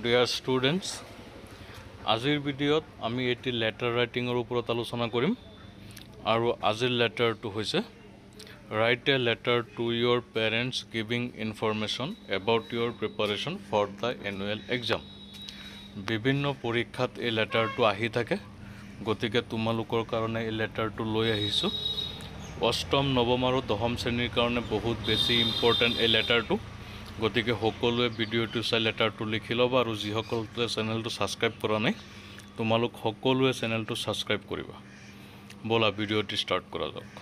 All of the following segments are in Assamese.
Dear students, আজিৰ ভিডিঅ'ত আমি এটি লেটাৰ ৰাইটিংৰ ওপৰত আলোচনা কৰিম আৰু আজিৰ লেটাৰটো হৈছে Write a letter to your parents giving information about your preparation for the annual exam. বিভিন্ন পৰীক্ষাত এই লেটাৰটো আহি থাকে গতিকে তোমালোকৰ কাৰণে এই লেটাৰটো লৈ আহিছো অষ্টম নৱম আৰু দশম শ্ৰেণীৰ কাৰণে বহুত বেছি ইম্পৰ্টেন্ট এই লেটাৰটো গতিকে সকলোৱে ভিডিঅ'টো চাই লেটাৰটো লিখি ল'বা আৰু যিসকলে চেনেলটো সাবস্ক্ৰাইব কৰা নাই তোমালোক সকলোৱে চেনেলটো সাবস্ক্ৰাইব কৰিবা বলা ভিডিঅ'টো ষ্টাৰ্ট কৰা যাওক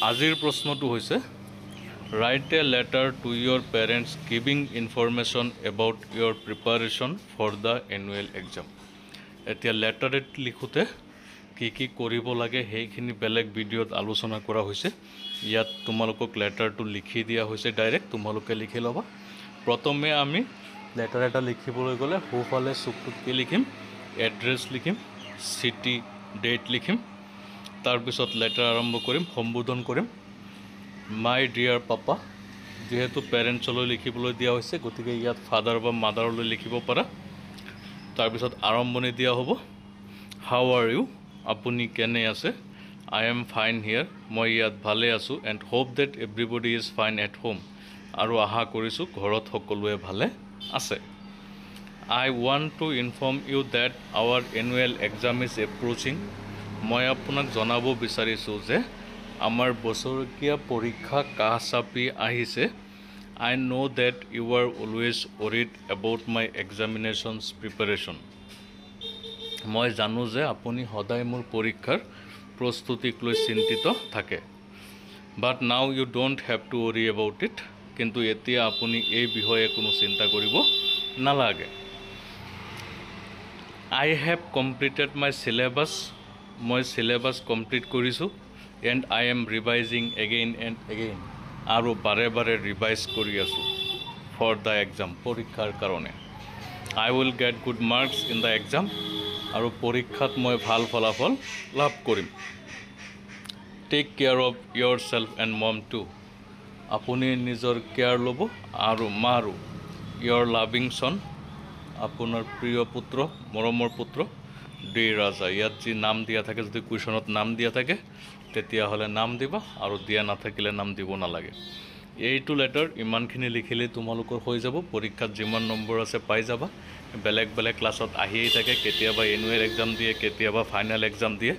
আজিৰ প্ৰশ্নটো হৈছে Write a letter to your parents giving information about your preparation for the annual exam. এতিয়া লেটাৰত লিখোতে কি কৰিব লাগে হেইখিনি বেলেগ ভিডিঅ'ত আলোচনা কৰা হৈছে ইয়াত তোমালোকক লেটাৰটো লিখি দিয়া হৈছে ডাইৰেক্ট তোমালোকে লিখি লবা প্ৰথমে আমি লেটাৰ এটা লিখিবলৈ গলে হোফালে চুকটোত কি লিখিম এড্ৰেছ লিখিম সিটি ডেট লিখিম তাৰ পিছত লেটাৰ আৰম্ভ কৰিম সম্বোধন কৰিম My dear Papa, যেহেতু পেৰেণ্টছলৈ লিখিবলৈ দিয়া হৈছে গতিকে ইয়াত ফাদাৰ বা মাদাৰলৈ লিখিব পাৰা তাৰ পিছত আৰম্ভণি দিয়া হ'ব How are you? আপুনি কেনে আছে I am fine here. মই ইয়াত ভালে আছো and hope that everybody is fine at home. আৰু আশা কৰিছো ঘৰত সকলোৱে ভালে আছে I want to inform you that our annual exam is approaching. মই আপোনাক জনাব বিচাৰিছো যে আমাৰ বছৰকীয়া পৰীক্ষা কাহচাপি আহিছে I know that you are always worried about my examinations preparation. মই জানো যে আপুনি সদায় মোৰ পৰীক্ষাৰ প্ৰস্তুতিক লৈ চিন্তিত থাকে But now you don't have to worry about it. কিন্তু এতিয়া আপুনি এই বিষয়ে কোনো চিন্তা কৰিব নালাগে I have completed my syllabus. মই syllabus complete কৰিছো and I am revising again and again. আৰু বাৰে বাৰে ৰিভাইজ কৰি আছো for the exam পৰীক্ষাৰ কাৰণে I will get good marks in the exam. আৰু পৰীক্ষাত মই ভাল ফলাফল লাভ কৰিম Take care of yourself and mom too. আপুনি নিজৰ কেয়াৰ ল'ব আৰু মাৰো Your loving son. আপোনাৰ প্ৰিয় পুত্ৰ মৰমৰ পুত্ৰ ডি ৰাজা ইয়াত যি নাম দিয়া থাকে যদি কুৱেশ্যনত নাম দিয়া থাকে তেতিয়া হলে নাম দিবা আৰু দিয়া নাথাকিলে নাম দিব নালাগে এইটো লেটাৰ ইমানখিনি লিখিলে তোমালোকৰ হৈ যাব পৰীক্ষাত যিমান নম্বৰ আছে পাই যাবা বেলেগ বেলেগ ক্লাছত আহিয়ে থাকে কেতিয়াবা এনুৱেল এক্সাম দিয়ে কেতিয়াবা ফাইনাল এক্সাম দিয়ে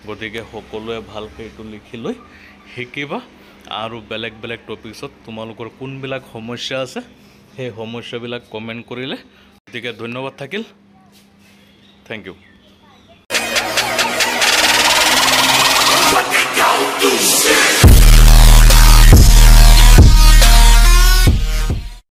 গতিকে সকলোৱে ভালকৈ এইটো লিখি লৈ শিকিবা আৰু বেলেগ বেলেগ টপিকছত তোমালোকৰ কোনবিলাক সমস্যা আছে সেই সমস্যাবিলাক কমেন্ট কৰিলে গতিকে ধন্যবাদ থাকিল Thank you.